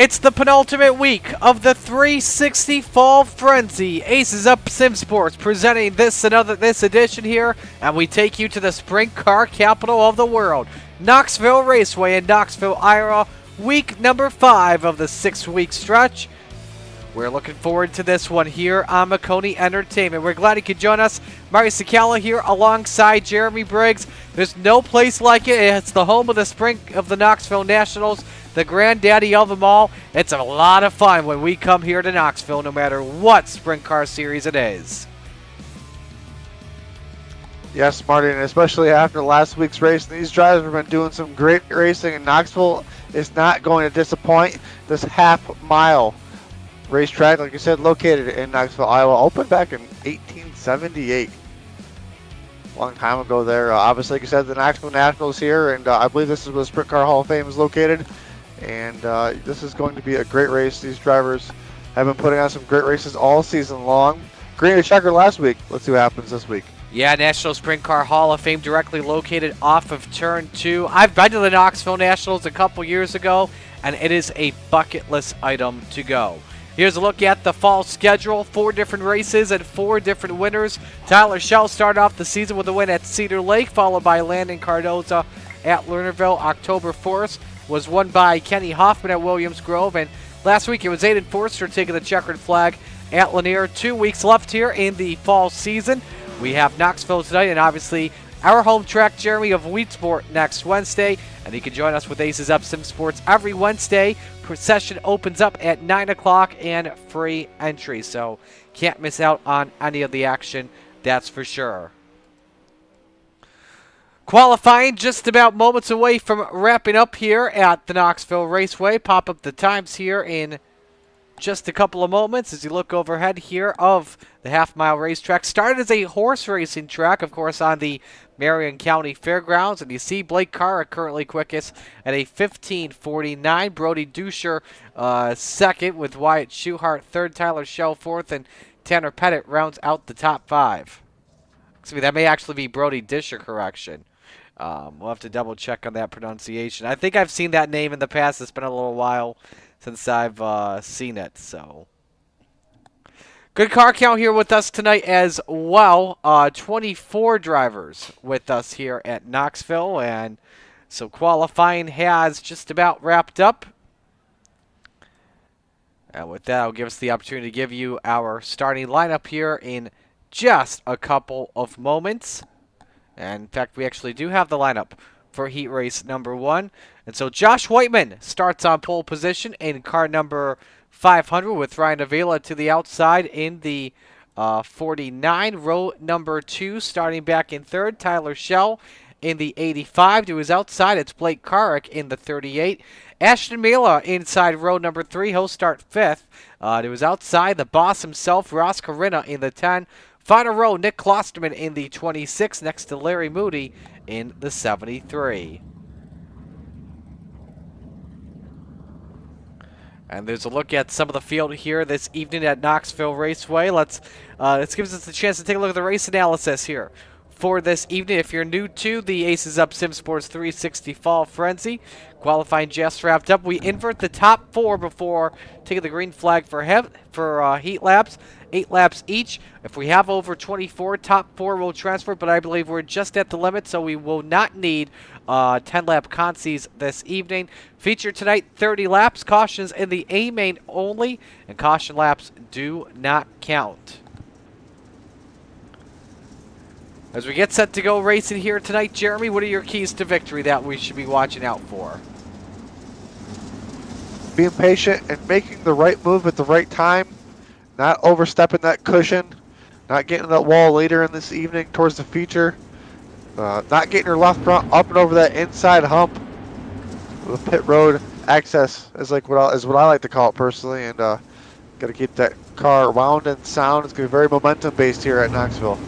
It's the penultimate week of the 360 Fall Frenzy. Aces Up Sim Sports presenting this edition here, and we take you to the sprint car capital of the world, Knoxville Raceway in Knoxville, Iowa, week number 5 of the 6-week stretch. We're looking forward to this one here on Maconi Entertainment. We're glad you could join us. Mari Sakala here alongside Jeremy Briggs. There's no place like it. It's the home of the sprint of the Knoxville Nationals, the granddaddy of them all. It's a lot of fun when we come here to Knoxville, no matter what sprint car series it is. Yes, Marty, and especially after last week's race, these drivers have been doing some great racing, and Knoxville is not going to disappoint. This half-mile racetrack, like you said, located in Knoxville, Iowa, opened back in 1878. Long time ago there. Obviously, like you said, the Knoxville Nationals here, and I believe this is where the Sprint Car Hall of Fame is located. And this is going to be a great race. These drivers have been putting on some great races all season long. Green and checker last week. Let's see what happens this week. Yeah, National Sprint Car Hall of Fame directly located off of Turn 2. I've been to the Knoxville Nationals a couple years ago, and it is a bucket list item to go. Here's a look at the fall schedule. 4 different races and 4 different winners. Tyler Schell started off the season with a win at Cedar Lake, followed by Landon Cardoza at Lernerville. October 4th was won by Kenny Hoffman at Williams Grove. And last week it was Aiden Forster taking the checkered flag at Lanier. 2 weeks left here in the fall season. We have Knoxville tonight and obviously our home track, Jeremy, of Wheatsport next Wednesday. And you can join us with Aces Up Sim Sports every Wednesday. Session opens up at 9 o'clock and free entry. So can't miss out on any of the action, that's for sure. Qualifying just about moments away from wrapping up here at the Knoxville Raceway. Pop up the times here in just a couple of moments as you look overhead here of the half-mile racetrack. Started as a horse racing track, of course, on the Marion County Fairgrounds. And you see Blake Carr currently quickest at a 15:49. Brody Duscher second with Wyatt Schuhart third. Tyler Schell fourth. And Tanner Pettit rounds out the top 5. Excuse me, that may actually be Brody Disher, correction. We'll have to double check on that pronunciation. I think I've seen that name in the past. It's been a little while since I've seen it, so. Good car count here with us tonight as well. 24 drivers with us here at Knoxville, and so qualifying has just about wrapped up. And with that, I'll give us the opportunity to give you our starting lineup here in just a couple of moments. And in fact, we actually do have the lineup for heat race number 1. And so Josh Whiteman starts on pole position in car number 500 with Ryan Avila to the outside in the 49. Row number 2 starting back in third. Tyler Schell in the 85. To his outside, it's Blake Carrick in the 38. Ashton Mela inside row number 3. He'll start 5th. To his outside, the boss himself, Ross Carina in the 10. Final row, Nick Klosterman in the 26, next to Larry Moody in the 73. And there's a look at some of the field here this evening at Knoxville Raceway. Let's give us a chance to take a look at the race analysis here for this evening. If you're new to the Aces Up Sim Sports 360 Fall Frenzy, qualifying just wrapped up. We invert the top 4 before taking the green flag for heat laps. 8 laps each. If we have over 24, top 4 will transfer, but I believe we're just at the limit, so we will not need 10-lap consies this evening. Feature tonight, 30 laps. Cautions in the A main only, and caution laps do not count. As we get set to go racing here tonight, Jeremy, what are your keys to victory that we should be watching out for? Being patient and making the right move at the right time. Not overstepping that cushion, not getting that wall later in this evening towards the feature, not getting your left front up and over that inside hump. The pit road access is what I like to call it personally, and got to keep that car wound and sound. It's going to be very momentum based here at Knoxville.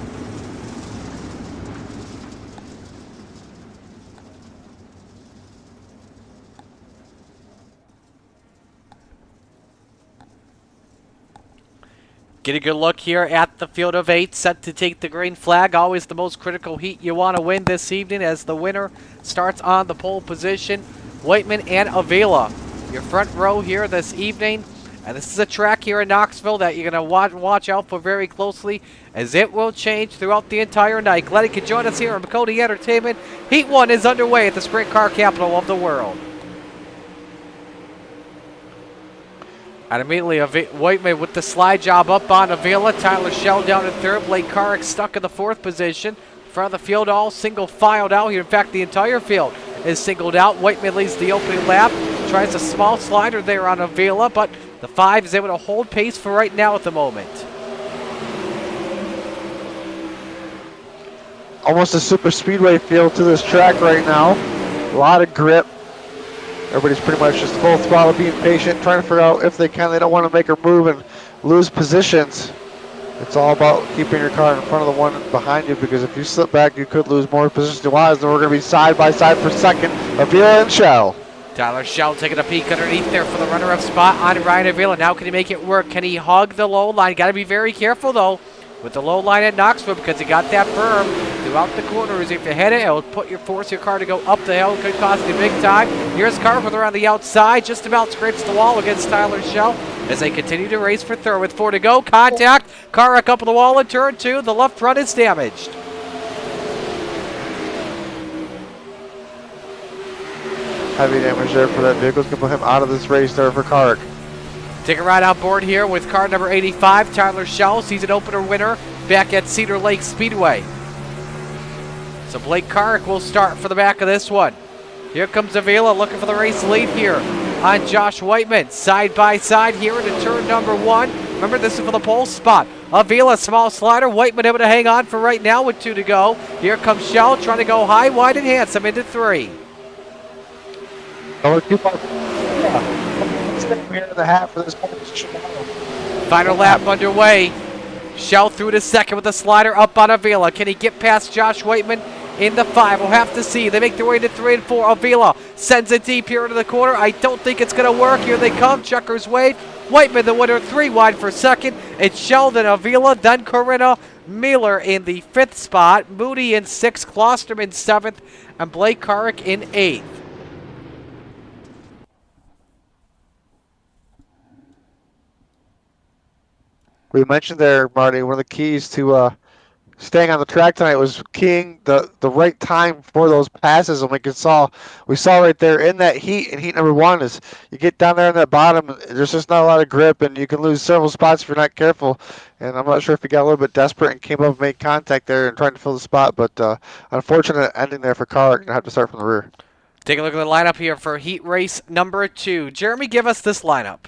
Get a good look here at the field of 8, set to take the green flag. Always the most critical heat you want to win this evening as the winner starts on the pole position. Whiteman and Avila your front row here this evening. And this is a track here in Knoxville that you're going to watch out for very closely, as it will change throughout the entire night. Glad you could join us here on Maconi Entertainment. Heat 1 is underway at the sprint car capital of the world. And immediately, Whiteman with the slide job up on Avila. Tyler Shell down in third. Blake Carrick stuck in the fourth position. Front of the field, all single filed out here. In fact, the entire field is singled out. Whiteman leads the opening lap. Tries a small slider there on Avila, but the 5 is able to hold pace for right now at the moment. Almost a super speedway feel to this track right now. A lot of grip. Everybody's pretty much just full throttle, being patient, trying to figure out if they can. They don't want to make a move and lose positions. It's all about keeping your car in front of the one behind you, because if you slip back, you could lose more position-wise. Then we're going to be side by side for second. Avila and Shell. Tyler Shell taking a peek underneath there for the runner-up spot on Ryan Avila. Now can he make it work? Can he hug the low line? Got to be very careful, though, with the low line at Knoxville, because he got that berm throughout the corners. If you hit it, it'll force your car to go up the hill. Could cost you big time. Here's Carpenter on the outside. Just about scrapes the wall against Tyler Shell as they continue to race for third with 4 to go. Contact. Car up on the wall in turn 2. The left front is damaged. Heavy damage there for that vehicle. It's going to put him out of this race there for Carrick. Take a ride on board here with car number 85, Tyler Shell, season opener winner back at Cedar Lake Speedway. So Blake Carrick will start for the back of this one. Here comes Avila looking for the race lead here on Josh Whiteman. Side by side here into turn number 1. Remember, this is for the pole spot. Avila, small slider. Whiteman able to hang on for right now with 2 to go. Here comes Shell trying to go high, wide, and handsome into 3. Over 2 here in the half for this Final lap underway. Shell through to second with a slider up on Avila. Can he get past Josh Whiteman in the 5? We'll have to see. They make their way to 3 and 4. Avila sends it deep here into the corner. I don't think it's going to work. Here they come. Checkers wave. Whiteman the winner, 3 wide for second. It's Sheldon, Avila, then Corinna Miller in the 5th spot. Moody in 6th. Klosterman 7th. And Blake Carrick in 8th. We mentioned there, Marty, one of the keys to staying on the track tonight was keying the right time for those passes. And we saw right there in that heat, in heat number 1, is you get down there in that bottom, there's just not a lot of grip, and you can lose several spots if you're not careful. And I'm not sure if he got a little bit desperate and came up and made contact there and trying to fill the spot, but unfortunate ending there for Carr. Going to have to start from the rear. Take a look at the lineup here for heat race number 2. Jeremy, give us this lineup.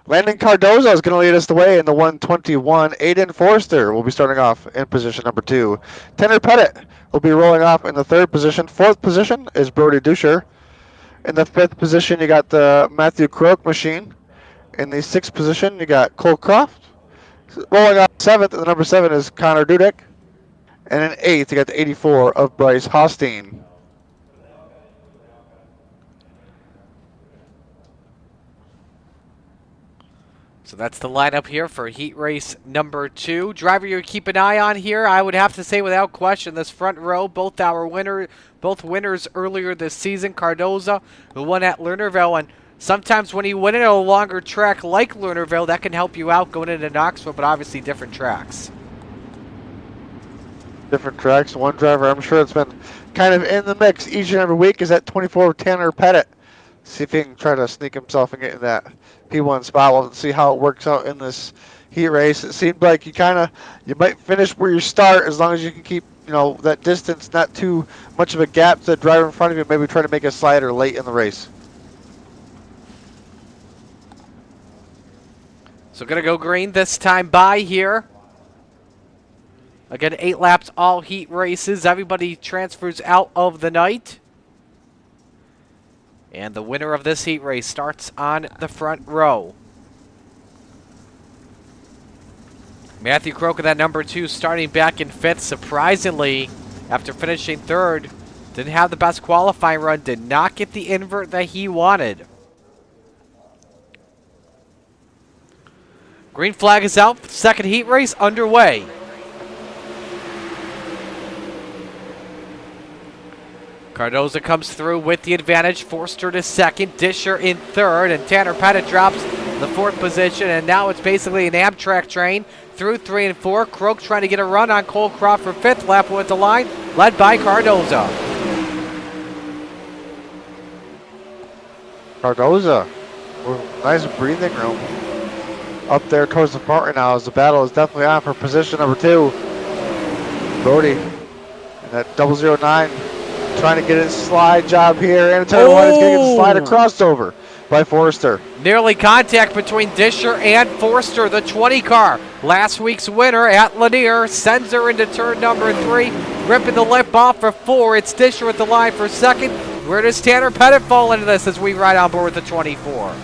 Landon Cardozo is going to lead us the way in the 121. Aiden Forster will be starting off in position number 2. Tanner Pettit will be rolling off in the 3rd position. 4th position is Brody Dusher. In the 5th position, you got the Matthew Croak machine. In the 6th position, you got Cole Croft. Rolling off 7th, and the number 7 is Connor Dudek. And in 8th, you got the 84 of Bryce Hostine. So that's the lineup here for heat race number 2. Driver you keep an eye on here, I would have to say without question, this front row, both winners earlier this season. Cardoza, who won at Lernerville, and sometimes when you win at a longer track like Lernerville, that can help you out going into Knoxville, but obviously different tracks. Different tracks. One driver I'm sure it's been kind of in the mix each and every week is that 24 Tanner Pettit. See if he can try to sneak himself and get in that P1 spot. We'll see how it works out in this heat race. It seemed like you might finish where you start as long as you can keep, that distance, not too much of a gap to the driver in front of you. Maybe try to make a slider late in the race. So going to go green this time by here. Again, 8 laps, all heat races. Everybody transfers out of the night. And the winner of this heat race starts on the front row. Matthew Croak, that number 2, starting back in 5th. Surprisingly, after finishing 3rd, didn't have the best qualifying run, did not get the invert that he wanted. Green flag is out, second heat race underway. Cardoza comes through with the advantage. Forster to second, Disher in third, and Tanner Pettit drops the fourth position. And now it's basically an Amtrak train through 3 and 4. Croak trying to get a run on Cole Croft for fifth. Lap with the line, led by Cardoza. Cardoza with nice breathing room up there towards the front right now as the battle is definitely on for position number 2. Brody and that 009 trying to get his slide job here, and turn one is going to get the slider crossed over by Forster. Nearly contact between Disher and Forster, the 20 car. Last week's winner at Lanier sends her into turn number 3, ripping the lip off for 4. It's Disher at the line for second. Where does Tanner Pettit fall into this as we ride on board with the 24?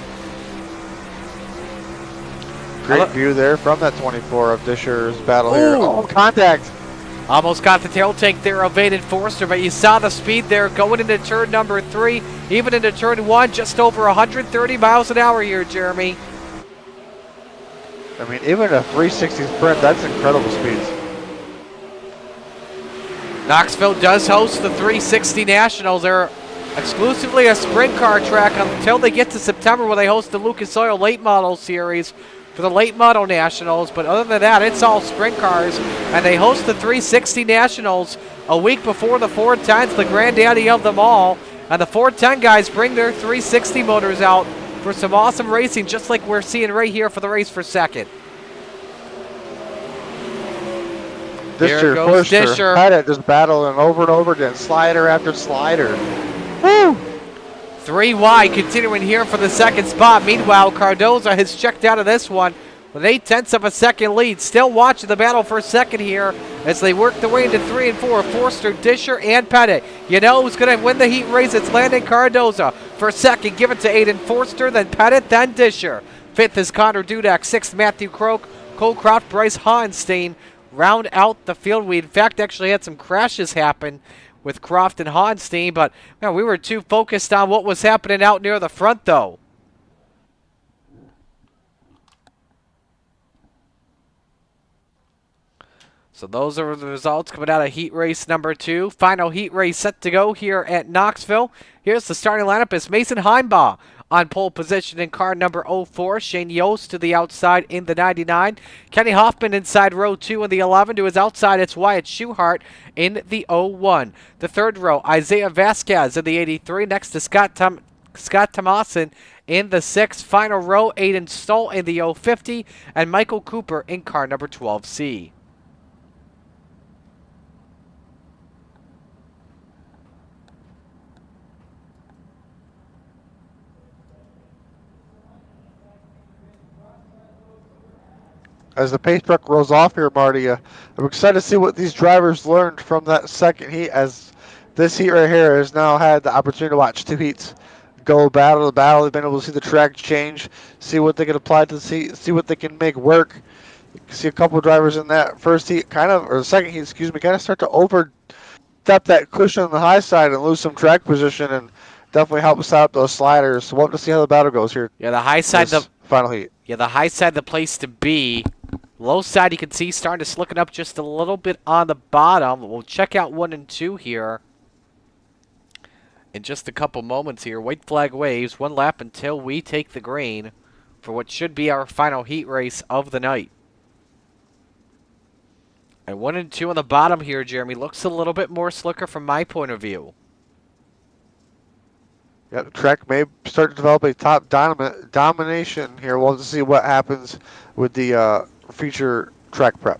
Great view there from that 24 of Disher's battle here. Oh, contact. Almost got the tail tank there, evaded Forster, but you saw the speed there going into turn number 3, even into turn 1, just over 130 miles an hour here, Jeremy. I mean, even a 360 sprint, that's incredible speeds. Knoxville does host the 360 Nationals. They're exclusively a sprint car track until they get to September, where they host the Lucas Oil Late Model Series for the Late Model Nationals. But other than that, it's all sprint cars, and they host the 360 Nationals a week before the 410's, the granddaddy of them all. And the 410 guys bring their 360 motors out for some awesome racing, just like we're seeing right here for the race for second. Disher, Forster, Pettit just battling over and over again, slider after slider. Woo! 3 wide, continuing here for the second spot. Meanwhile, Cardoza has checked out of this one with 0.8 of a second lead. Still watching the battle for second here as they work their way into 3 and 4. Forster, Disher, and Pettit. You know who's going to win the heat race? It's Landon Cardoza. For second, give it to Aiden Forster, then Pettit, then Disher. Fifth is Connor Dudek. Sixth, Matthew Croak. Cole Croft, Bryce Hohenstein round out the field. We, in fact, actually had some crashes happen with Croft and Hohenstein, but man, we were too focused on what was happening out near the front, though. So those are the results coming out of heat race number 2. Final heat race set to go here at Knoxville. Here's the starting lineup. It's Mason Heimbaugh on pole position in car number 04. Shane Yost to the outside in the 99. Kenny Hoffman inside row 2 in the 11. To his outside, it's Wyatt Schuhart in the 01. The third row, Isaiah Vasquez in the 83. Next to Scott Tomasin in the 6. Final row, Aiden Stoll in the 050. And Michael Cooper in car number 12C. As the pace truck rolls off here, Marty, I'm excited to see what these drivers learned from that second heat, as this heat right here has now had the opportunity to watch 2 heats go battle to battle. They've been able to see the track change, see what they can apply to see what they can make work. You can see a couple of drivers in that first heat or the second heat, excuse me, kind of start to overstep that cushion on the high side and lose some track position, and definitely help us out those sliders. So we'll have to see how the battle goes here. Yeah, the high side, the final heat. Yeah, the high side, the place to be. Low side, you can see starting to slicken up just a little bit on the bottom. We'll check out 1 and 2 here in just a couple moments here. White flag waves, 1 lap until we take the green for what should be our final heat race of the night. And 1 and 2 on the bottom here, Jeremy, looks a little bit more slicker from my point of view. Yeah, the track may start to develop a top domination here. We'll have to see what happens with the feature track prep.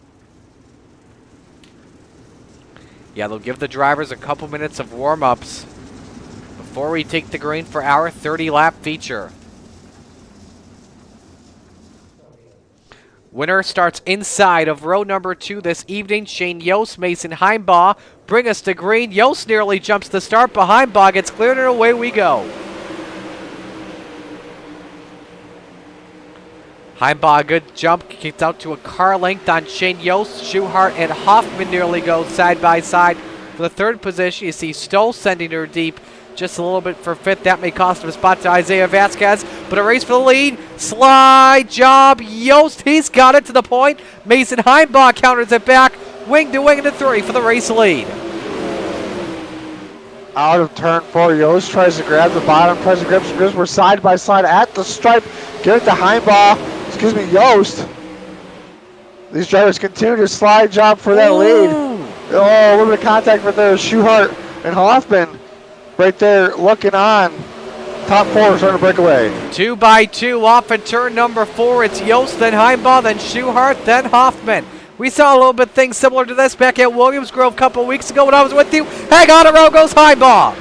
Yeah, they'll give the drivers a couple minutes of warm-ups before we take the green for our 30-lap feature. Winner starts inside of row number 2 this evening. Shane Yost, Mason Heimbaugh bring us to green. Yost nearly jumps the start, but Heimbaugh gets cleared and away we go. Heimbaugh, good jump, kicked out to a car length on Shane Yost. Schuhart and Hoffman nearly go side by side for the third position. You see Stoll sending her deep just a little bit for fifth. That may cost him a spot to Isaiah Vasquez, but a race for the lead. Slide job, Yost, he's got it to the point. Mason Heimbaugh counters it back, wing to wing into 3 for the race lead. out of turn 4. Yost tries to grab the bottom, tries to grab some grips. We're side by side at the stripe. Get it to Heimbach. Excuse me, Yost. These drivers continue to slide job for that lead. Oh, a little bit of contact with there. Schuhart and Hoffman right there looking on. Top 4 starting to break away. 2 by 2 off at turn number 4. It's Yost, then Heimbach, then Schuhart, then Hoffman. We saw a little bit things similar to this back at Williams Grove a couple weeks ago when I was with you. Hang on, a row goes Heimbach.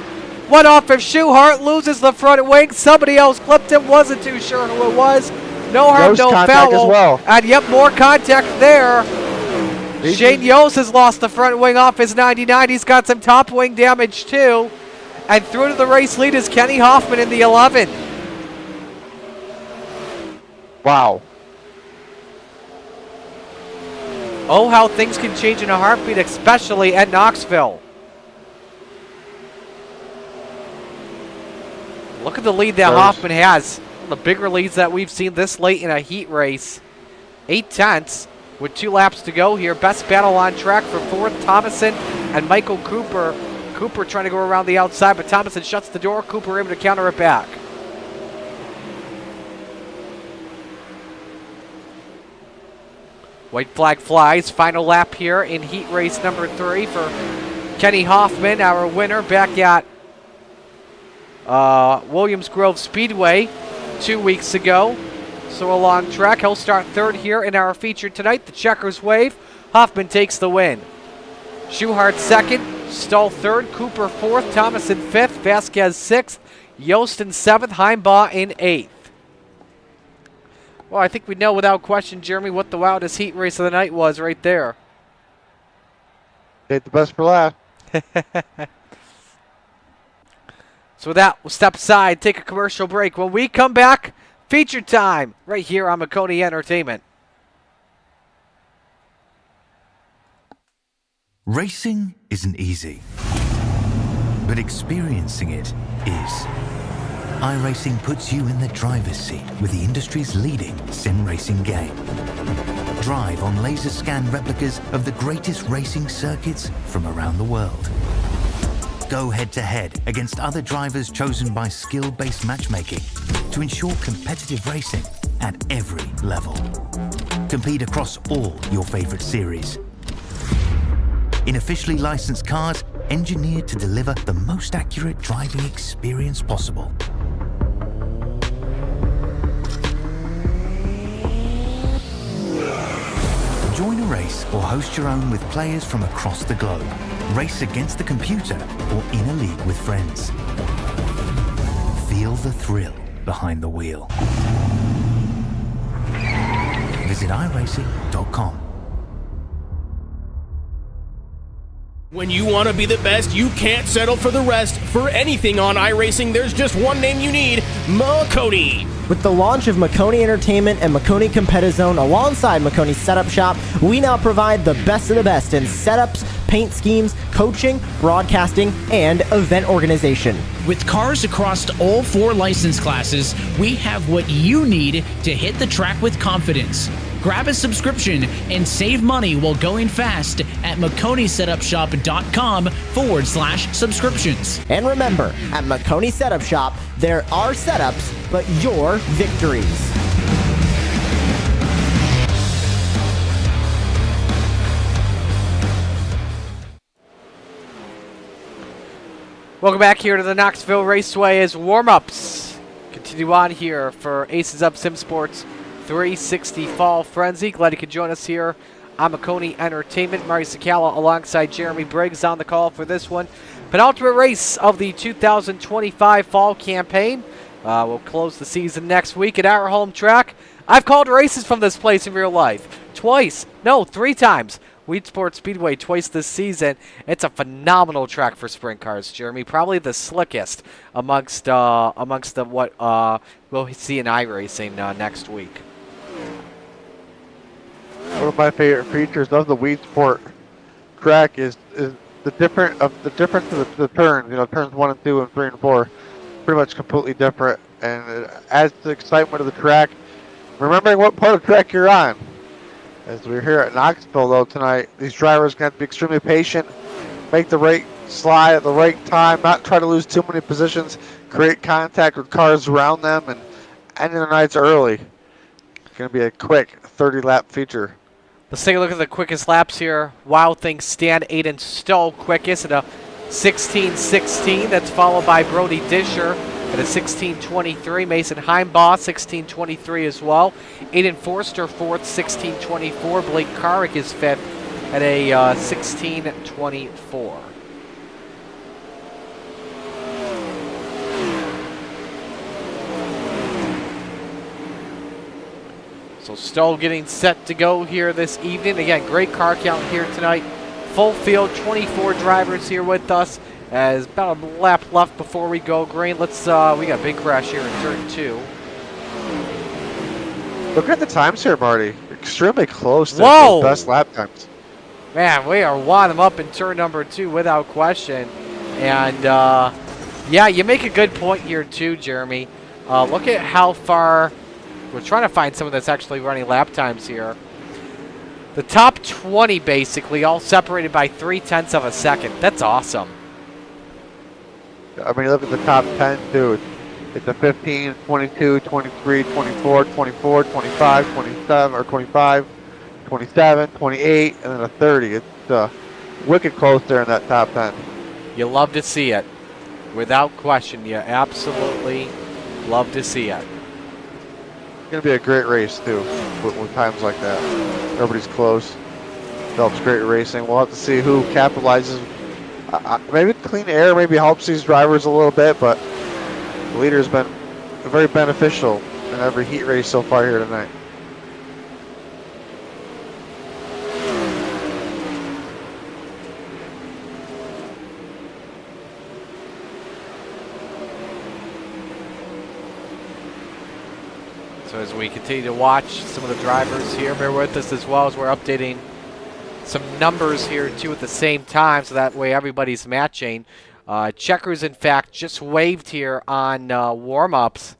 One off of Schuhart, loses the front wing. Somebody else clipped him, wasn't too sure who it was. No harm, Yost no contact foul. as well. And yep, more contact there. Shane Yost has lost the front wing off his 99. He's got some top wing damage too. And through to the race lead is Kenny Hoffman in the 11. Wow. Oh, how things can change in a heartbeat, especially at Knoxville. Look at the lead that Hoffman has. One of the bigger leads that we've seen this late in a heat race. 8/10 with 2 laps to go here. Best battle on track for 4th, Thomason and Michael Cooper. Cooper trying to go around the outside, but Thomason shuts the door. Cooper able to counter it back. White flag flies. Final lap here in heat race number 3 for Kenny Hoffman, our winner back at Williams Grove Speedway 2 weeks ago. So a long track. He'll start 3rd here in our feature tonight. The checkers wave. Hoffman takes the win. Schuhart 2nd. Stahl 3rd. Cooper 4th. Thomason 5th. Vasquez 6th. Yost in 7th. Heimbach in 8th. Well, I think we know without question, Jeremy, what the wildest heat race of the night was right there. Take the best for last. So with that, we'll step aside, take a commercial break. When we come back, feature time right here on Maconi Entertainment. Racing isn't easy, but experiencing it is. iRacing puts you in the driver's seat with the industry's leading sim racing game. Drive on laser scan replicas of the greatest racing circuits from around the world. Go head-to-head against other drivers chosen by skill-based matchmaking to ensure competitive racing at every level. Compete across all your favorite series. In officially licensed cars, engineered to deliver the most accurate driving experience possible. Join a race or host your own with players from across the globe. Race against the computer or in a league with friends. Feel the thrill behind the wheel. Visit iRacing.com. When you want to be the best, you can't settle for the rest. For anything on iRacing, there's just one name you need, Maconi. With the launch of Maconi Entertainment and Maconi Competizone alongside Maconi Setup Shop, we now provide the best of the best in setups, paint schemes, coaching, broadcasting, and event organization. With cars across all 4 license classes, we have what you need to hit the track with confidence. Grab a subscription and save money while going fast at MaconiSetupShop.com/subscriptions. And remember, at Maconi Setup Shop, there are setups, but your victories. Welcome back here to the Knoxville Raceway as warm-ups continue on here for Aces Up Sim Sports 360 Fall Frenzy. Glad you could join us here on Maconi Entertainment. Mari Sakala alongside Jeremy Briggs on the call for this one. Penultimate race of the 2025 fall campaign. We'll close the season next week at our home track. I've called races from this place in real life. 3 times. Wheat Sports Speedway twice this season. It's a phenomenal track for sprint cars, Jeremy. Probably the slickest amongst what we'll see in iRacing next week. One of my favorite features of the Wheat Sport track is the difference of the turns. You know, turns 1 and 2 and 3 and 4, pretty much completely different, and it adds to the excitement of the track. Remembering what part of the track you're on. As we're here at Knoxville, though, tonight, these drivers are going to be extremely patient, make the right slide at the right time, not try to lose too many positions, create contact with cars around them, and ending their nights early. Going to be a quick 30-lap feature. Let's take a look at the quickest laps here. Wild Things Stan Aiden Stoll quickest at a 16:16. That's followed by Brody Disher at a 16:23. Mason Heimbaugh 16:23 as well. Aiden Forster fourth, 16:24. Blake Carrick is fifth at a 16:24. So Stoll getting set to go here this evening. Again, great car count here tonight. Full field, 24 drivers here with us. As about a lap left before we go green. Let's we got a big crash here in turn 2. Look at the times here, Marty. Extremely close to Whoa! the best lap times. Man, we are winding them up in turn number 2 without question. And yeah, you make a good point here too, Jeremy. Look at how far. We're trying to find someone that's actually running lap times here. The top 20 basically all separated by 0.3 of a second. That's awesome. I mean, look at the top 10 too. It's a 15, 22, 23, 24, 24, 25, 27, or 25, 27, 28, and then a 30. It's wicked close there in that top 10. You love to see it. Without question, you absolutely love to see it. It's going to be a great race too with times like that. Everybody's close. Develops great racing. We'll have to see who capitalizes. Maybe clean air maybe helps these drivers a little bit, but the leader has been very beneficial in every heat race so far here tonight. So as we continue to watch some of the drivers here, bear with us as well as we're updating some numbers here too at the same time, so that way everybody's matching. Checkers, in fact, just waved here on warm-ups.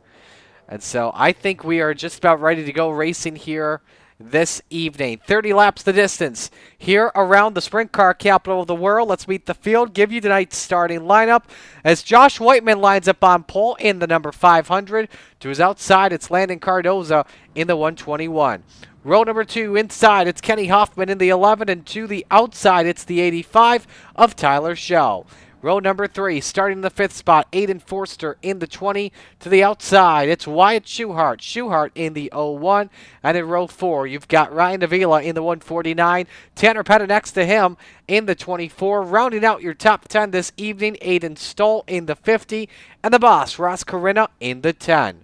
And so I think we are just about ready to go racing here this evening. 30 laps the distance here around the sprint car capital of the world. Let's meet the field, give you tonight's starting lineup as Josh Whiteman lines up on pole in the number 500. To his outside, it's Landon Cardoza in the 121. Row number 2 inside, it's Kenny Hoffman in the 11, and to the outside, it's the 85 of Tyler Schell. Row number 3, starting in the 5th spot, Aiden Forster in the 20. To the outside, it's Wyatt Schuhart in the 01. And in row 4, you've got Ryan Avila in the 149. Tanner Pettit next to him in the 24. Rounding out your top 10 this evening, Aiden Stoll in the 50. And the boss, Ross Corinna, in the 10.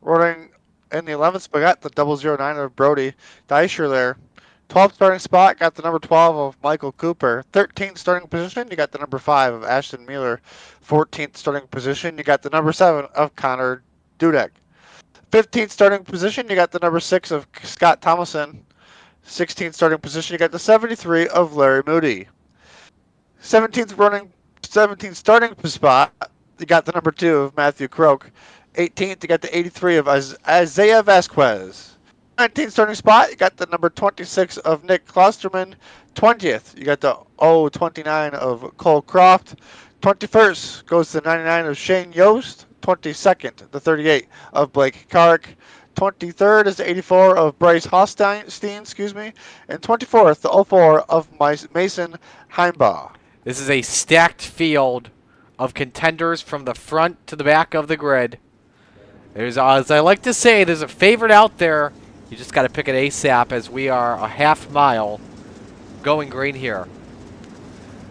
Running in the 11th spot, got the 009 of Brody Deisher there. 12th starting spot, got the number 12 of Michael Cooper. 13th starting position, you got the number 5 of Ashton Mueller. 14th starting position, you got the number 7 of Connor Dudek. 15th starting position, you got the number 6 of Scott Thomason. 16th starting position, you got the 73 of Larry Moody. 17th starting spot, you got the number 2 of Matthew Croak. 18th, you got the 83 of Isaiah Vasquez. 19th starting spot, you got the number 26 of Nick Klosterman. 20th, you got the 029 of Cole Croft. 21st goes to the 99 of Shane Yost. 22nd, the 38 of Blake Carrick. 23rd is the 84 of Bryce Hosstein, and 24th, the 04 of Mason Heimbaugh. This is a stacked field of contenders from the front to the back of the grid. There's, as I like to say, there's a favorite out there. You just got to pick it ASAP as we are a half mile going green here.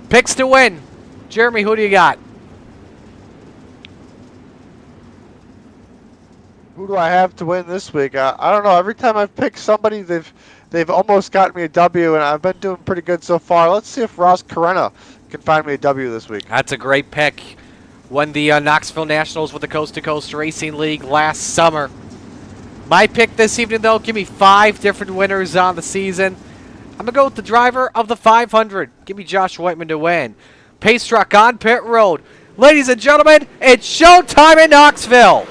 Picks to win. Jeremy, who do you got? Who do I have to win this week? I don't know. Every time I've picked somebody, they've almost gotten me a W, and I've been doing pretty good so far. Let's see if Ross Corinna can find me a W this week. That's a great pick. Won the Knoxville Nationals with the Coast to Coast Racing League last summer. My pick this evening, though, give me 5 different winners on the season. I'm going to go with the driver of the 500. Give me Josh Whiteman to win. Pace truck on pit road. Ladies and gentlemen, it's showtime in Knoxville.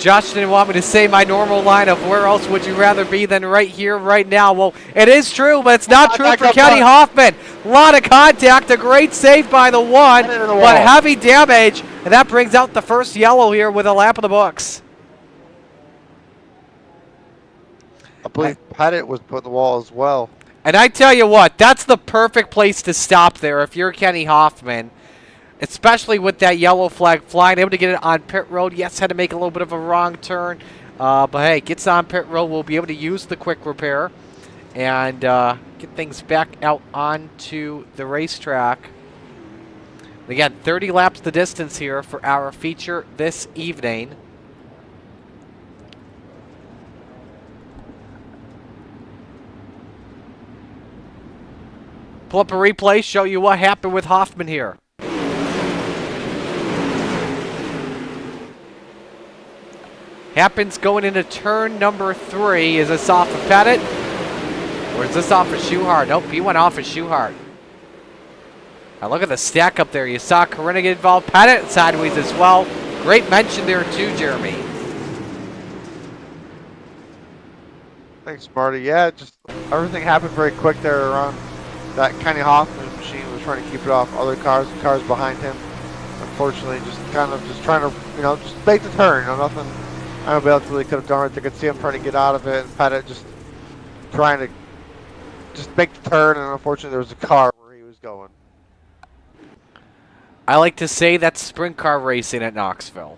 Josh didn't want me to say my normal line of where else would you rather be than right here, right now. Well, it is true, but it's not true for Kenny Hoffman. A lot of contact, a great save by the one, but heavy damage, and that brings out the first yellow here with a lap of the books. I believe Pettit was put in the wall as well. And I tell you what, that's the perfect place to stop there if you're Kenny Hoffman. Especially with that yellow flag flying, able to get it on pit road. Yes, had to make a little bit of a wrong turn. But hey, gets on pit road. We'll be able to use the quick repair and get things back out onto the racetrack. Again, 30 laps the distance here for our feature this evening. Pull up a replay, show you what happened with Hoffman here. Happens going into turn number 3. Is this off of Pettit? Or is this off of Schuhart? Nope, he went off of Schuhart. Now look at the stack up there. You saw Corinna get involved. Pettit sideways as well. Great mention there too, Jeremy. Thanks, Marty. Yeah, just everything happened very quick there around that Kenny Hoffman machine was trying to keep it off other cars behind him. Unfortunately, just trying to, just make the turn. Nothing anybody else really could have done it. They could see him trying to get out of it, and Pettit just trying to just make the turn, and unfortunately there was a car where he was going. I like to say that's sprint car racing at Knoxville.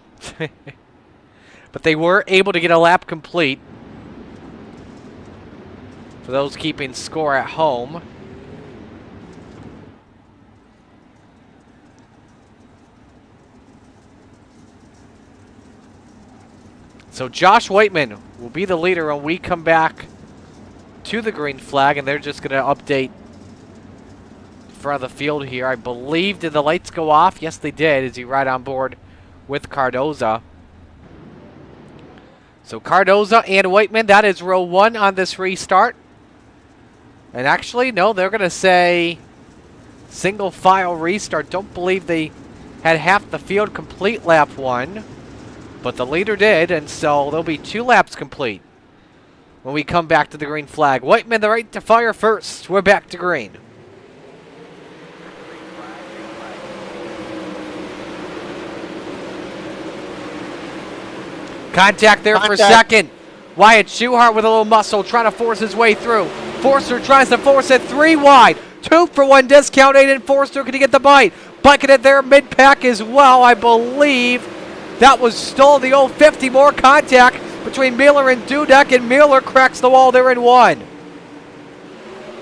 But they were able to get a lap complete. For those keeping score at home. So Josh Waitman will be the leader when we come back to the green flag, and they're just going to update front of the field here. I believe, did the lights go off? Yes, they did. Is he right on board with Cardoza? So Cardoza and Waitman, that is row 1 on this restart. And actually, no, they're going to say single file restart. Don't believe they had half the field complete lap 1. But the leader did, and so there'll be 2 laps complete when we come back to the green flag. Waitman, the right to fire first. We're back to green. Contact there for second. Wyatt Schuhart with a little muscle trying to force his way through. Forster tries to force it 3 wide. 2 for 1 discount. Aiden Forster, can he get the bite? Bucketed there mid-pack as well, I believe. That was still the old 50. More contact between Mueller and Dudek, and Mueller cracks the wall there in 1.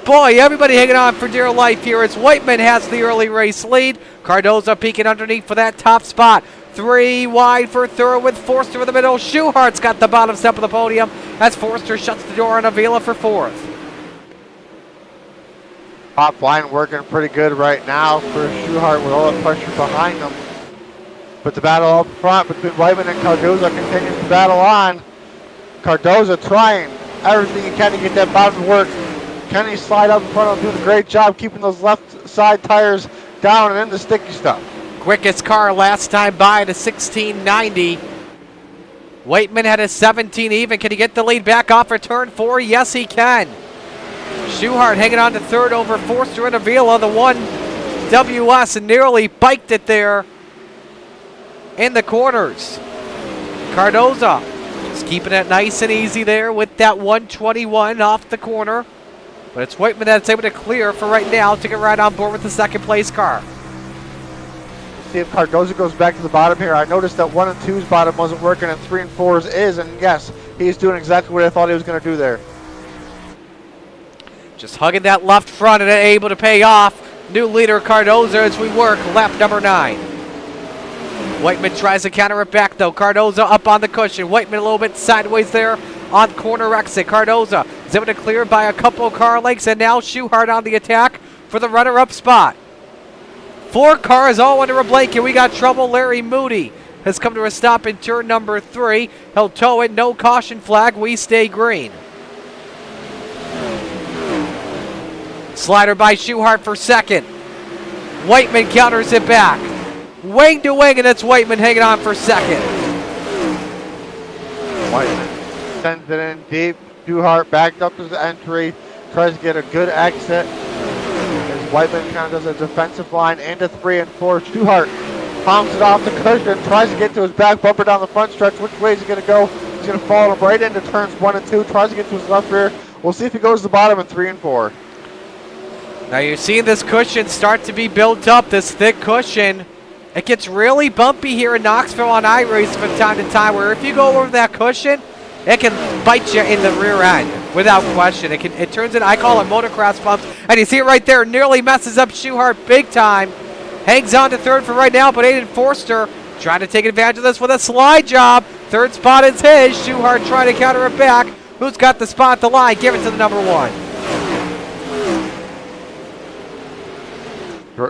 Boy, everybody hanging on for dear life here as Waitman has the early race lead. Cardoza peeking underneath for that top spot. 3 wide for third with Forster in the middle. Schuhart's got the bottom step of the podium as Forster shuts the door on Avila for 4th. Top line working pretty good right now for Schuhart with all the pressure behind him. But the battle up front between Waitman and Cardoza continues to battle on. Cardoza trying everything he can to get that bottom to work. Kenny slide up in front of him, doing a great job keeping those left side tires down and in the sticky stuff. Quickest car last time by to 1690. Waitman had a 17 even. Can he get the lead back off for turn 4? Yes, he can. Schuhart hanging on to third over Forster and Avila. The 1 WS and nearly biked it there in the corners. Cardoza just keeping it nice and easy there with that 121 off the corner. But it's Waitman that's able to clear for right now to get right on board with the second place car. See if Cardoza goes back to the bottom here. I noticed that 1 and 2's bottom wasn't working and 3 and 4's is, and yes, he's doing exactly what I thought he was going to do there. Just hugging that left front and able to pay off. New leader Cardoza as we work lap number 9. Waitman tries to counter it back though. Cardoza up on the cushion. Waitman a little bit sideways there on corner exit. Cardoza is able to clear by a couple car lengths, and now Schuhart on the attack for the runner-up spot. 4 cars all under a blanket. We got trouble. Larry Moody has come to a stop in turn number 3. He'll tow it. No caution flag. We stay green. Slider by Schuhart for second. Waitman counters it back. Wing to wing, and it's Waitman hanging on for second. White sends it in deep. Schuhart backed up to the entry, tries to get a good exit. As Whiteman kind of does a defensive line into 3 and 4. Schuhart palms it off the cushion, tries to get to his back bumper down the front stretch. Which way is he going to go? He's going to follow him right into turns 1 and 2. Tries to get to his left rear. We'll see if he goes to the bottom in 3 and 4. Now you're seeing this cushion start to be built up, this thick cushion. It gets really bumpy here in Knoxville on iRace from time to time, where if you go over that cushion, it can bite you in the rear end without question. It turns in, I call it motocross bumps, and you see it right there, nearly messes up Schuhart big time. Hangs on to third for right now, but Aiden Forster trying to take advantage of this with a slide job. Third spot is his. Schuhart trying to counter it back. Who's got the spot at the line? Give it to the number 1.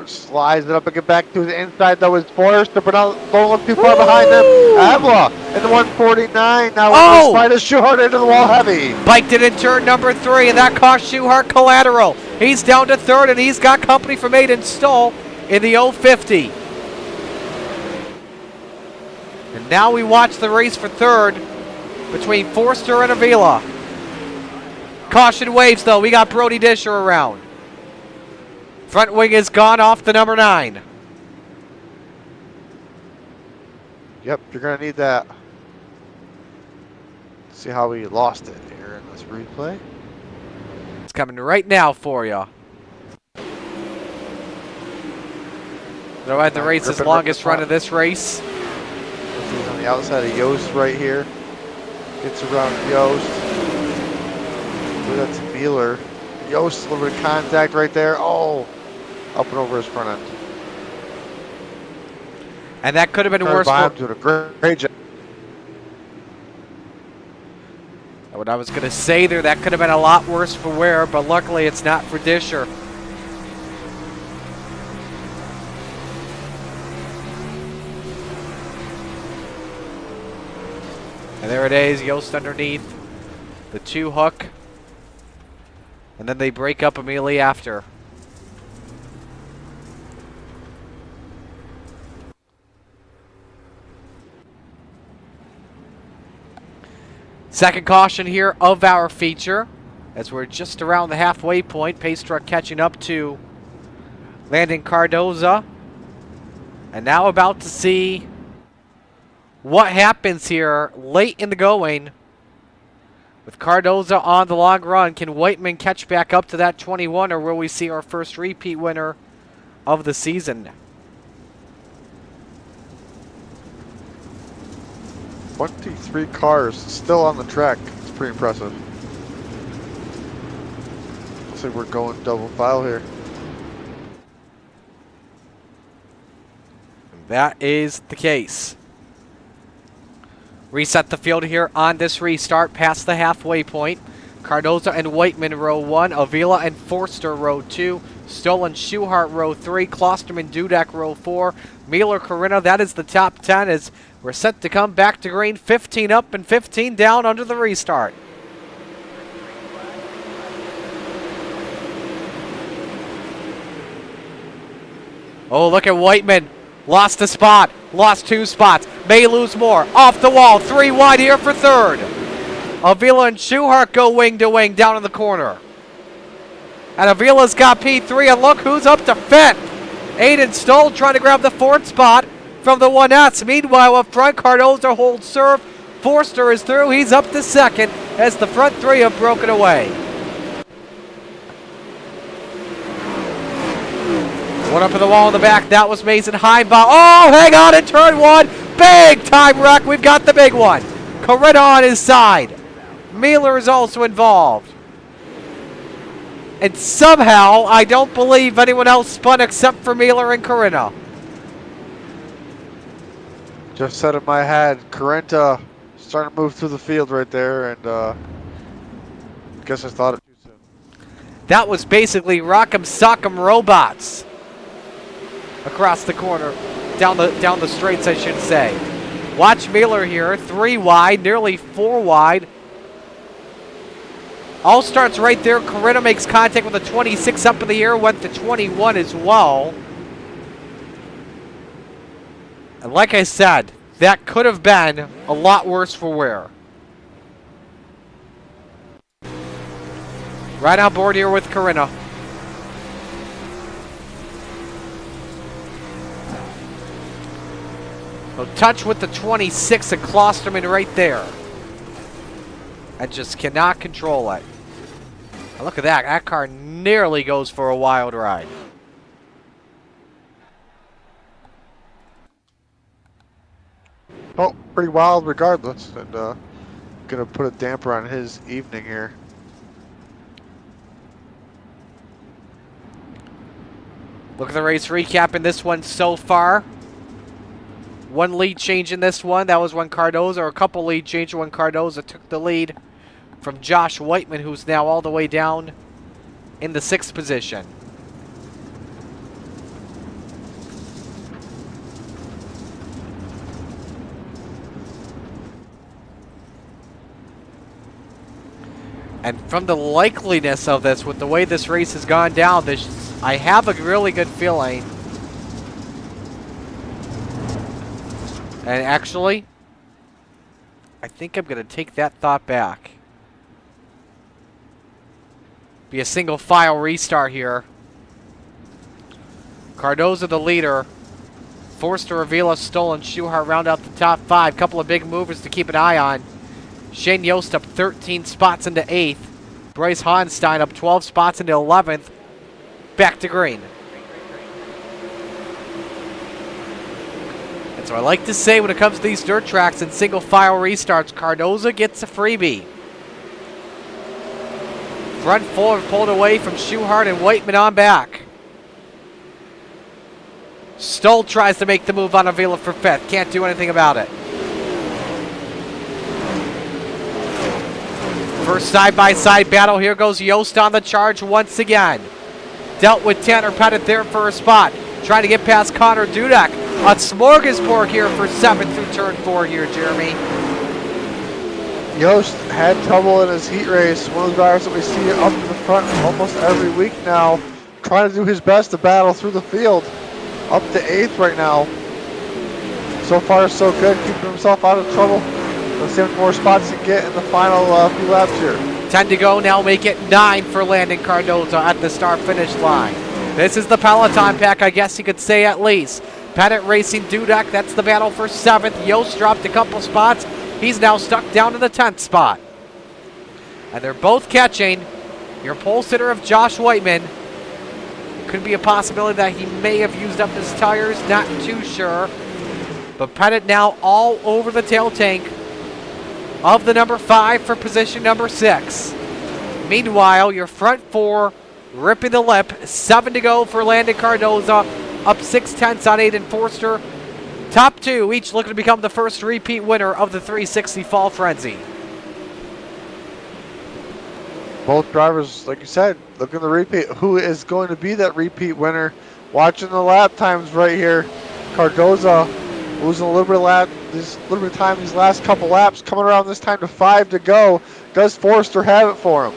Slides it up and get back to the inside though is Forrester, but not look too far behind him. Avila in the 149 now with the Schuhart into the wall heavy. Biked it in turn number 3, and that cost Schuhart collateral. He's down to third, and he's got company from Aiden Stoll in the 050. And now we watch the race for third between Forster and Avila. Caution waves though. We got Brody Disher around. Front wing is gone off the number 9. Yep, you're going to need that. See how we lost it here in this replay. It's coming right now for you. They'll have the race's longest run of this race. He's on the outside of Yost right here. Gets around Yost. That's Mueller. Yost, a little bit of contact right there. Oh, up and over his front end. And that could have been worse. Doing a great job. What I was going to say there, that could have been a lot worse for Ware, but luckily it's not for Disher. And there it is, Yost underneath the 2 hook. And then they break up immediately after. Second caution here of our feature, as we're just around the halfway point. Pace truck catching up to Landon Cardoza. And now about to see what happens here late in the going. With Cardoza on the long run, can Whiteman catch back up to that 21, or will we see our first repeat winner of the season? 23 cars still on the track. It's pretty impressive. Looks like we're going double file here. That is the case. Reset the field here on this restart past the halfway point. Cardoza and Whiteman row 1, Avila and Forster row 2, Stoll and Schuhart row 3, Klosterman Dudek row 4, Mueller Corinna, that is the top 10 as we're set to come back to green. 15 up and 15 down under the restart. Oh, look at Whiteman. Lost a spot. Lost 2 spots. May lose more. Off the wall. 3 wide here for third. Avila and Schuhart go wing to wing down in the corner. And Avila's got P3. And look who's up to 5th. Aiden Stoll trying to grab the 4th spot from the 1S. Meanwhile, up front, Cardoza holds serve. Forster is through. He's up to 2nd as the front 3 have broken away. One up in the wall in the back. That was Mason Heimbach. Oh, hang on in turn 1. Big time wreck. We've got the big one. Corinna on his side. Mueller is also involved. And somehow, I don't believe anyone else spun except for Mueller and Corinna. Just said in my head, Corinna starting to move through the field right there, and I guess I thought it too soon. That was basically Rock'em Sock'em Robots across the corner, down the straights, I should say. Watch Mueller here, 3 wide, nearly 4 wide. All starts right there. Corinna makes contact with a 26 up in the air, went to 21 as well. And like I said, that could have been a lot worse for Ware. Right on board here with Corinna. So touch with the 26 of Klosterman right there. I just cannot control it. Now look at that. That car nearly goes for a wild ride. Oh, pretty wild regardless. And gonna put a damper on his evening here. Look at the race recap in this one so far. One lead change in this one. That was when Cardoza, or a couple lead changes when Cardoza took the lead from Josh Whiteman, who's now all the way down in the 6th position. And from the likeliness of this, with the way this race has gone down, I have a really good feeling. And actually, I think I'm going to take that thought back. Be a single file restart here. Cardoza the leader. Forster, Avila, Stoll, and Schuhart round out the top 5. Couple of big movers to keep an eye on. Shane Yost up 13 spots into 8th. Bryce Honstein up 12 spots into 11th. Back to green. And so I like to say when it comes to these dirt tracks and single file restarts, Cardoza gets a freebie. Front 4 pulled away from Schuhart and Whiteman on back. Stoll tries to make the move on Avila for 5th. Can't do anything about it. First side-by-side battle. Here goes Yost on the charge once again. Dealt with Tanner Pettit there for a spot. Trying to get past Connor Dudek. A smorgasbord here for 7th through turn 4 here, Jeremy. Yost had trouble in his heat race. One of the drivers that we see up in the front almost every week now. Trying to do his best to battle through the field. Up to 8th right now. So far, so good. Keeping himself out of trouble. Let's see how many more spots he can get in the final few laps here. 10 to go now, make it 9 for Landon Cardoza at the start-finish line. This is the Peloton pack, I guess you could say at least. Pettit racing Dudek, that's the battle for 7th. Yost dropped a couple spots. He's now stuck down to the 10th spot. And they're both catching your pole sitter of Josh Whiteman. Could be a possibility that he may have used up his tires, not too sure. But Pettit now all over the tail tank of the number 5 for position number 6. Meanwhile, your front 4 ripping the lip. 7 to go for Landon Cardoza. Up 6/10 on Aiden Forster. Top 2 each looking to become the first repeat winner of the 360 Fall Frenzy. Both drivers, like you said, looking to repeat. Who is going to be that repeat winner? Watching the lap times right here. Cardoza losing a little bit of time these last couple laps, coming around this time to 5 to go. Does Forster have it for him?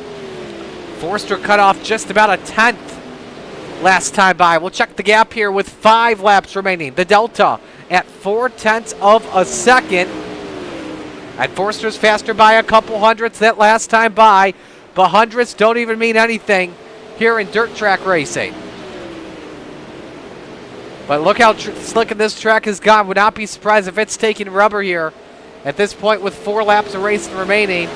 Forster cut off just about a 10th last time by. We'll check the gap here with 5 laps remaining. The Delta at 4/10 of a second. And Forster's faster by a couple hundredths that last time by. But hundredths don't even mean anything here in dirt track racing. But look how slick this track has gone. Would not be surprised if it's taking rubber here at this point with 4 laps of racing remaining.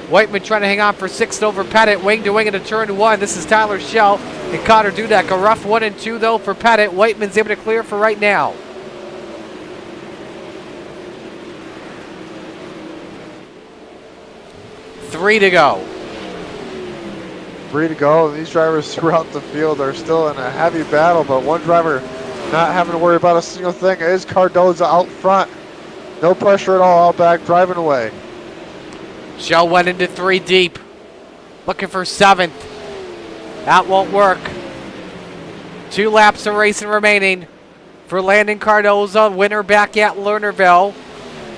Whiteman trying to hang on for 6th over Pettit. Wing to wing into turn 1. This is Tyler Schell and Connor Dudek. A rough 1 and 2 though for Pettit. Whiteman's able to clear for right now. Three to go. 3 to go. These drivers throughout the field are still in a heavy battle, but one driver not having to worry about a single thing is Cardoza out front. No pressure at all, out back, driving away. Shell went into 3 deep. Looking for 7th. That won't work. 2 laps of racing remaining for Landon Cardoza. Winner back at Lernerville.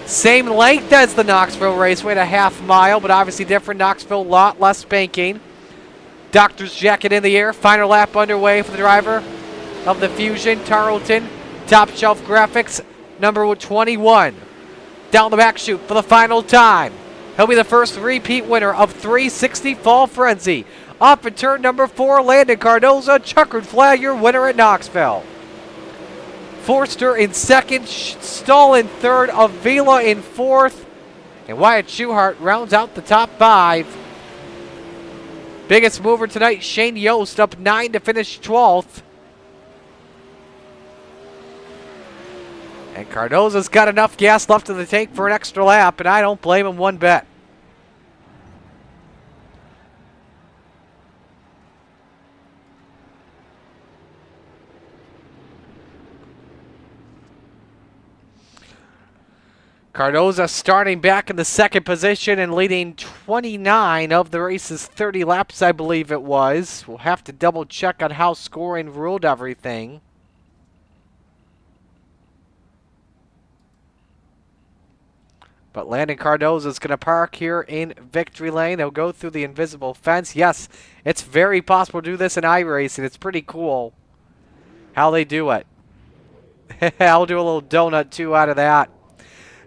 Same length as the Knoxville Raceway, a half mile, but obviously different. Knoxville, lot less spanking. Doctor's jacket in the air. Final lap underway for the driver of the Fusion, Tarleton. Top shelf graphics, number 21. Down the back chute for the final time. He'll be the first repeat winner of 360 Fall Frenzy. Off at turn number 4, Landon Cardoza, checkered flag, your winner at Knoxville. Forster in second, Stahl in third, Avila in fourth, and Wyatt Schuhart rounds out the top 5. Biggest mover tonight, Shane Yost, up 9 to finish 12th. And Cardoza's got enough gas left in the tank for an extra lap, and I don't blame him one bit. Cardoza starting back in the second position and leading 29 of the race's 30 laps, I believe it was. We'll have to double check on how scoring ruled everything. But Landon Cardoza is going to park here in victory lane. He'll go through the invisible fence. Yes, it's very possible to do this in iRacing. It's pretty cool how they do it. I'll do a little donut too out of that.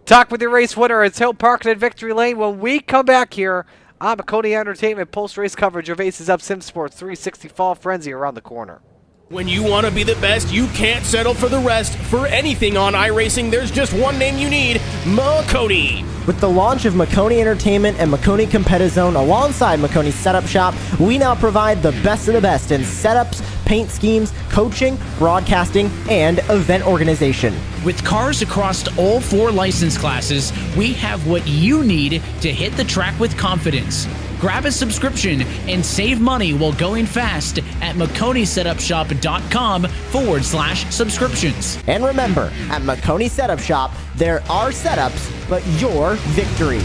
Talk with your race winner. It's Hill Park in victory lane when we come back here on Maconi Entertainment post-race coverage of Aces Up Sim Sports 360 Fall Frenzy around the corner. When you want to be the best, you can't settle for the rest. For anything on iRacing, there's just one name you need, Maconi. With the launch of Maconi Entertainment and Maconi Competizone alongside Maconi Setup Shop, we now provide the best of the best in setups, paint schemes, coaching, broadcasting, and event organization. With cars across all 4 license classes, we have what you need to hit the track with confidence. Grab a subscription and save money while going fast at MaconiSetupShop.com/subscriptions. And remember, at Maconi Setup Shop, there are setups, but your victories.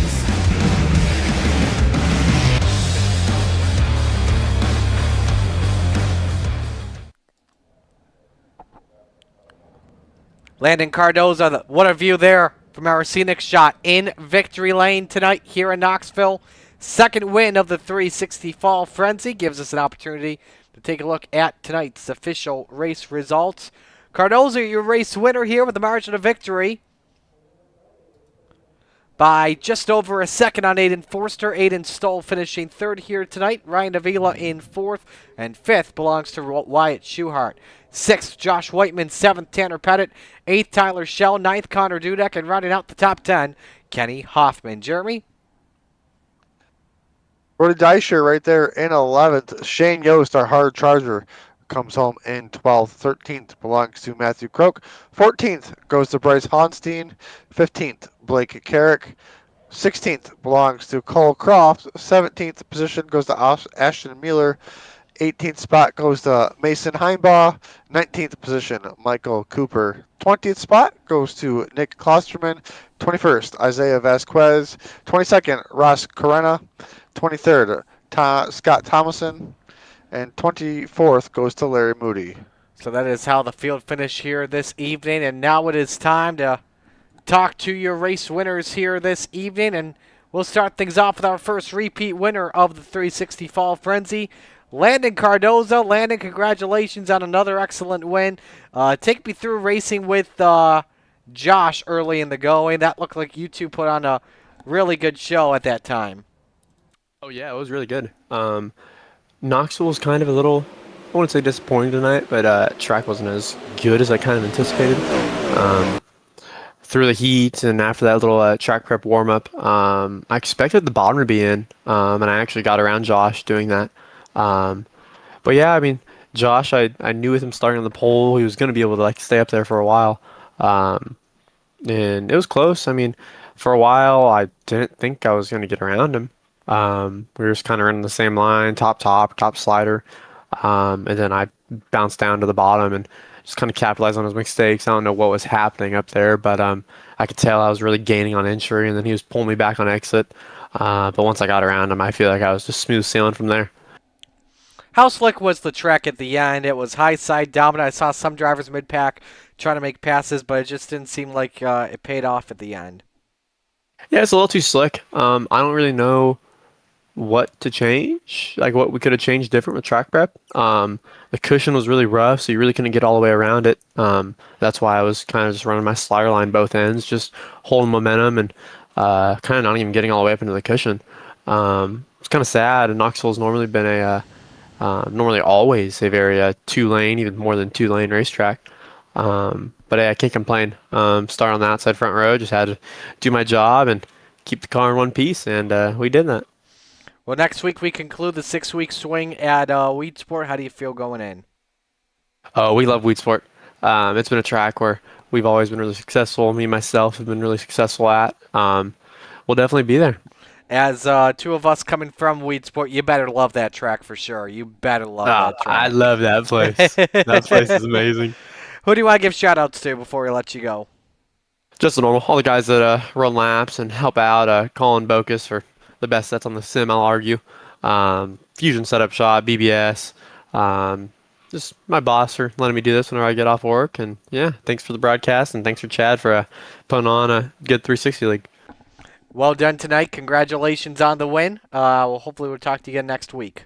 Landon Cardoza, what a view there from our scenic shot in victory lane tonight here in Knoxville. Second win of the 360 Fall Frenzy gives us an opportunity to take a look at tonight's official race results. Cardoza, your race winner here with the margin of victory by just over a second on Aiden Forster. Aiden Stoll finishing third here tonight. Ryan Avila in fourth, and fifth belongs to Wyatt Schuhart. Sixth, Josh Whiteman. Seventh, Tanner Pettit. Eighth, Tyler Schell. Ninth, Connor Dudek. And rounding out the top 10, Kenny Hoffman. Jeremy? Brody Deisher right there in 11th. Shane Yost, our hard charger, comes home in 12th. 13th belongs to Matthew Croak. 14th goes to Bryce Honstein. 15th, Blake Carrick. 16th belongs to Cole Croft. 17th position goes to Ashton Mueller. 18th spot goes to Mason Heimbaugh. 19th position, Michael Cooper. 20th spot goes to Nick Klosterman. 21st, Isaiah Vasquez. 22nd, Ross Carena. 23rd, Scott Thomason. And 24th goes to Larry Moody. So that is how the field finished here this evening. And now it is time to talk to your race winners here this evening. And we'll start things off with our first repeat winner of the 360 Fall Frenzy, Landon Cardoza. Landon, congratulations on another excellent win. Take me through racing with Josh early in the going. That looked like you two put on a really good show at that time. Oh, yeah, it was really good. Knoxville was kind of a little, I wouldn't say disappointing tonight, but track wasn't as good as I kind of anticipated. Through the heat and after that little track prep warm-up, I expected the bottom to be in, and I actually got around Josh doing that. But yeah, I mean, Josh, I knew with him starting on the pole, he was going to be able to like stay up there for a while. And it was close. I mean, for a while, I didn't think I was going to get around him. We were just kind of running the same line, top slider. And then I bounced down to the bottom and just kind of capitalized on his mistakes. I don't know what was happening up there, but I could tell I was really gaining on entry, and then he was pulling me back on exit. But once I got around him, I feel like I was just smooth sailing from there. How slick was the track at the end? It was high side dominant. I saw some drivers mid-pack trying to make passes, but it just didn't seem like it paid off at the end. Yeah, it's a little too slick. I don't really know what to change, like what we could have changed different with track prep. The cushion was really rough, so you really couldn't get all the way around it. That's why I was kind of just running my slider line both ends, just holding momentum and kind of not even getting all the way up into the cushion. It's kind of sad. And Knoxville's normally been normally always a very two-lane, even more than two-lane racetrack. But hey, I can't complain. Start on the outside front row, just had to do my job and keep the car in one piece, and we did that. Well, next week we conclude the 6-week swing at Weedsport. How do you feel going in? Oh, we love Weedsport. It's been a track where we've always been really successful. Me and myself have been really successful at. We'll definitely be there. As two of us coming from Weedsport, you better love that track for sure. You better love that track. I love that place. That place is amazing. Who do you want to give shout-outs to before we let you go? Just the normal. All the guys that run laps and help out. Colin Bocus for the best sets on the sim, I'll argue. Fusion Setup Shop, BBS. Just my boss for letting me do this whenever I get off work. And yeah, thanks for the broadcast, and thanks for Chad for putting on a good 360 league. Well done tonight. Congratulations on the win. Well, hopefully we'll talk to you again next week.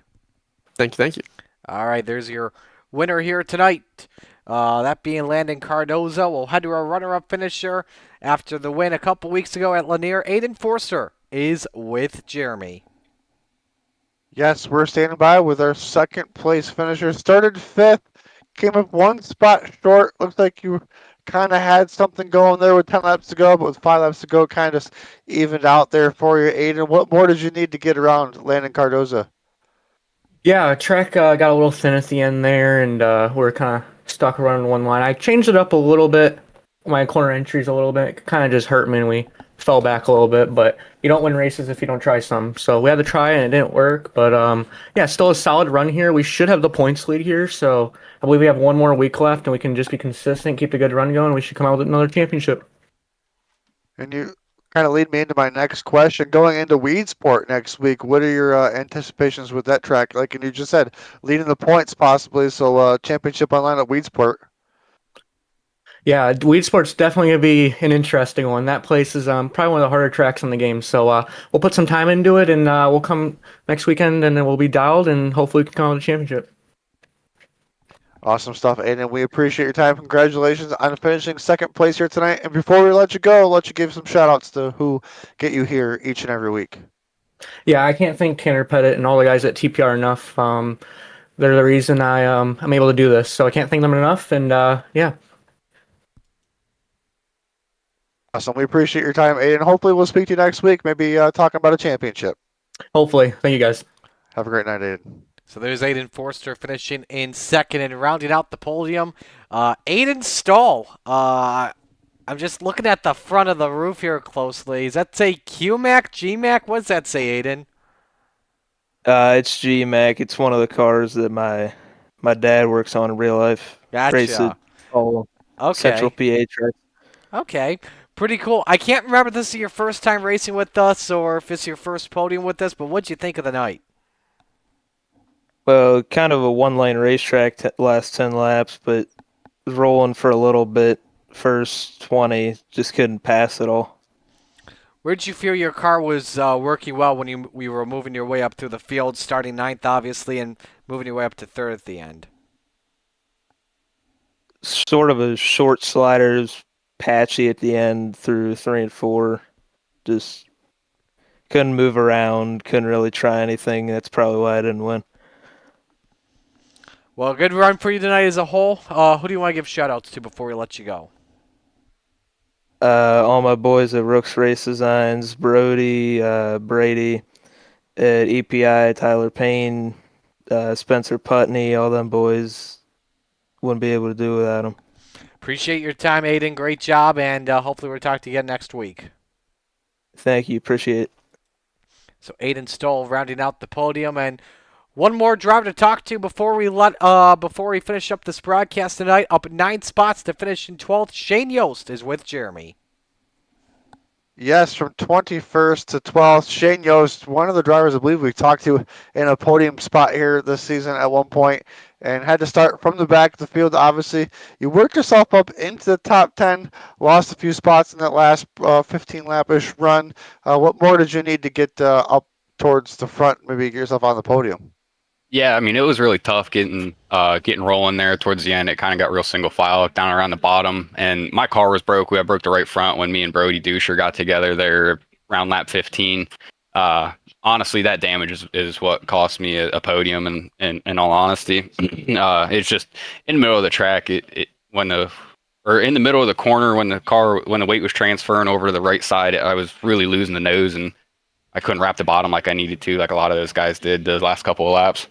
Thank you. All right, there's your winner here tonight. That being Landon Cardozo. We'll head to our runner-up finisher after the win a couple weeks ago at Lanier. Aiden Forster is with Jeremy. Yes, we're standing by with our second place finisher. Started 5th, came up 1 spot short. Looks like you kind of had something going there with 10 laps to go, but with 5 laps to go, kind of evened out there for you, Aiden. What more did you need to get around Landon Cardozo? Yeah, track got a little thin at the end there, and we're kind of stuck running one line. I changed it up a little bit, my corner entries a little bit. It kind of just hurt me, and we fell back a little bit. But you don't win races if you don't try some. So we had to try, and it didn't work. But yeah, still a solid run here. We should have the points lead here, so I believe we have one more week left, and we can just be consistent, keep the good run going. We should come out with another championship. And you kind of lead me into my next question. Going into Weedsport next week, what are your anticipations with that track? Like and you just said, leading the points possibly, so championship online at Weedsport. Yeah, Weedsport's definitely going to be an interesting one. That place is probably one of the harder tracks in the game. So we'll put some time into it, and we'll come next weekend, and then we'll be dialed, and hopefully we can come out with a championship. Awesome stuff, Aiden. We appreciate your time. Congratulations on finishing second place here tonight. And before we let you go, I'll let you give some shout-outs to who get you here each and every week. Yeah, I can't thank Tanner Pettit and all the guys at TPR enough. They're the reason I'm able to do this. So I can't thank them enough, and yeah. Awesome. We appreciate your time, Aiden. Hopefully we'll speak to you next week, maybe talking about a championship. Hopefully. Thank you, guys. Have a great night, Aiden. So there's Aiden Forster finishing in second and rounding out the podium. Aiden Stahl. I'm just looking at the front of the roof here closely. Does that say QMAC, GMAC? What does that say, Aiden? It's GMAC. It's one of the cars that my dad works on in real life. Gotcha. Races all Okay. Central PA tracks. Okay. Pretty cool. I can't remember if this is your first time racing with us or if it's your first podium with us, but what'd you think of the night? Well, kind of a one-lane racetrack last 10 laps, but was rolling for a little bit. First 20, just couldn't pass it all. Where did you feel your car was working well when we were moving your way up through the field, starting ninth, obviously, and moving your way up to third at the end? Sort of a short sliders, patchy at the end through 3 and 4. Just couldn't move around, couldn't really try anything. That's probably why I didn't win. Well, good run for you tonight as a whole. Who do you want to give shout-outs to before we let you go? All my boys at Rooks Race Designs, Brody, Brady, at EPI, Tyler Payne, Spencer Putney, all them boys. Wouldn't be able to do without them. Appreciate your time, Aiden. Great job, and hopefully we'll talk to you again next week. Thank you. Appreciate it. So Aiden Stoll rounding out the podium, and one more driver to talk to before we finish up this broadcast tonight. Up 9 spots to finish in 12th. Shane Yost is with Jeremy. Yes, from 21st to 12th. Shane Yost, one of the drivers I believe we talked to in a podium spot here this season at one point, and had to start from the back of the field. Obviously, you worked yourself up into the top 10, lost a few spots in that last 15-lap-ish run. What more did you need to get up towards the front, maybe get yourself on the podium? Yeah, I mean, it was really tough getting rolling there towards the end. It kind of got real single file down around the bottom, and my car was broke. I broke the right front when me and Brody Duscher got together there around lap 15. Honestly, that damage is what cost me a podium. And in all honesty, it's just in the middle of the track. Or in the middle of the corner when the weight was transferring over to the right side, I was really losing the nose and I couldn't wrap the bottom like I needed to, like a lot of those guys did the last couple of laps.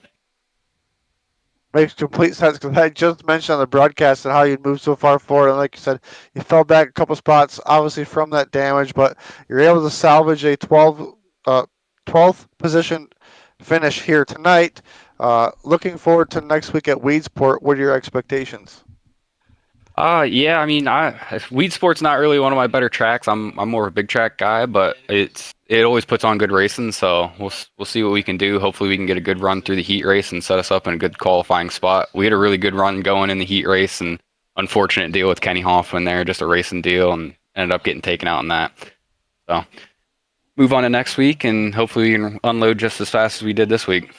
Makes complete sense because I just mentioned on the broadcast and how you'd moved so far forward, and like you said, you fell back a couple spots, obviously from that damage, but you're able to salvage a 12th position finish here tonight. Looking forward to next week at Weedsport. What are your expectations? Yeah, I mean, Weed Sport's not really one of my better tracks. I'm more of a big track guy, but it always puts on good racing. So we'll see what we can do. Hopefully, we can get a good run through the heat race and set us up in a good qualifying spot. We had a really good run going in the heat race, and unfortunate deal with Kenny Hoffman there, just a racing deal, and ended up getting taken out in that. So move on to next week, and hopefully we can unload just as fast as we did this week.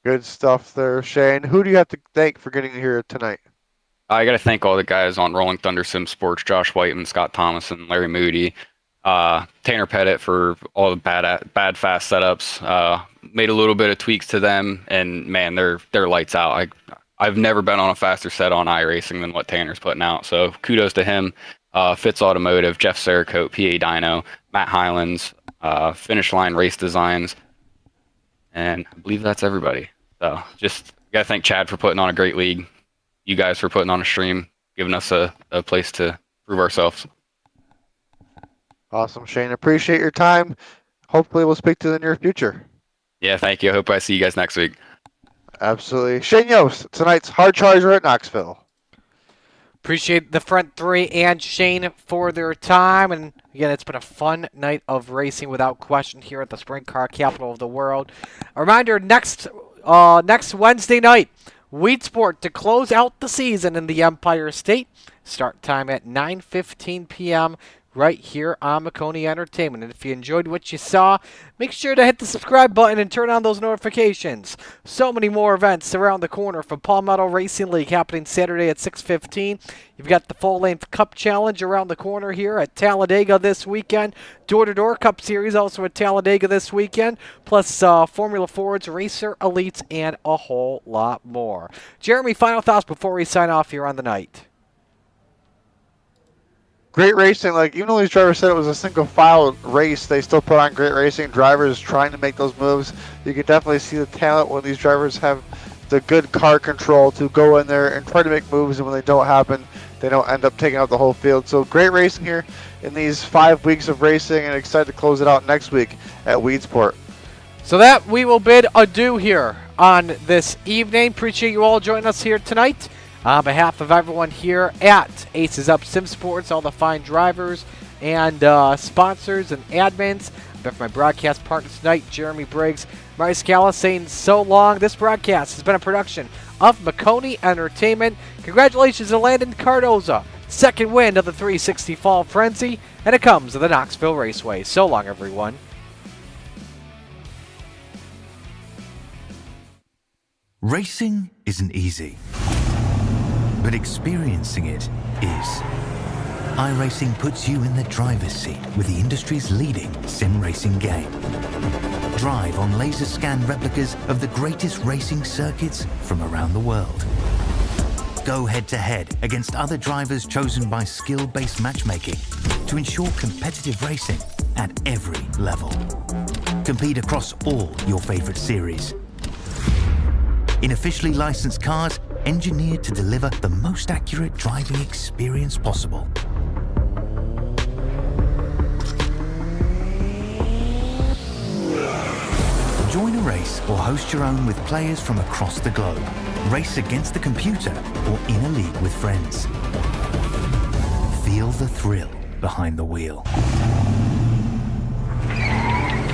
Good stuff there, Shane. Who do you have to thank for getting here tonight? I got to thank all the guys on Rolling Thunder Sim Sports, Josh Whiteman, Scott Thomas, and Larry Moody. Tanner Pettit for all the bad fast setups. Made a little bit of tweaks to them, and man, they're lights out. I've never been on a faster set on iRacing than what Tanner's putting out. So kudos to him. Fitz Automotive, Jeff Saracote, PA Dyno, Matt Highlands, Finish Line Race Designs, and I believe that's everybody. So just gotta thank Chad for putting on a great league. You guys for putting on a stream, giving us a place to prove ourselves. Awesome, Shane. Appreciate your time. Hopefully we'll speak to you in the near future. Yeah, thank you. I hope I see you guys next week. Absolutely. Shane Yost, tonight's Hard Charger at Knoxville. Appreciate the front three and Shane for their time. And again, it's been a fun night of racing without question here at the Sprint Car Capital of the World. A reminder, next Wednesday night, Weedsport to close out the season in the Empire State. Start time at 9:15 p.m. right here on Maconi Entertainment. And if you enjoyed what you saw, make sure to hit the subscribe button and turn on those notifications. So many more events around the corner from Palmetto Racing League happening Saturday at 6:15. You've got the full-length Cup Challenge around the corner here at Talladega this weekend. Door-to-Door Cup Series also at Talladega this weekend. Plus Formula Fords, Racer Elites, and a whole lot more. Jeremy, final thoughts before we sign off here on the night. Great racing. Like, even though these drivers said it was a single file race, they still put on great racing. Drivers trying to make those moves. You can definitely see the talent when these drivers have the good car control to go in there and try to make moves, and when they don't happen, they don't end up taking out the whole field. So great racing here in these 5 weeks of racing, and excited to close it out next week at Weedsport. So that we will bid adieu here on this evening. Appreciate you all joining us here tonight. On behalf of everyone here at Aces Up Sim Sports, all the fine drivers and sponsors and admins, but for my broadcast partner tonight, Jeremy Briggs, Murray Scala saying so long. This broadcast has been a production of Maconi Entertainment. Congratulations to Landon Cardoza, second win of the 360 Fall Frenzy, and it comes to the Knoxville Raceway. So long, everyone. Racing isn't easy, but experiencing it is. iRacing puts you in the driver's seat with the industry's leading sim racing game. Drive on laser scan replicas of the greatest racing circuits from around the world. Go head to head against other drivers chosen by skill-based matchmaking to ensure competitive racing at every level. Compete across all your favorite series. In officially licensed cars, engineered to deliver the most accurate driving experience possible. Join a race or host your own with players from across the globe. Race against the computer or in a league with friends. Feel the thrill behind the wheel.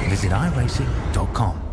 Visit iRacing.com.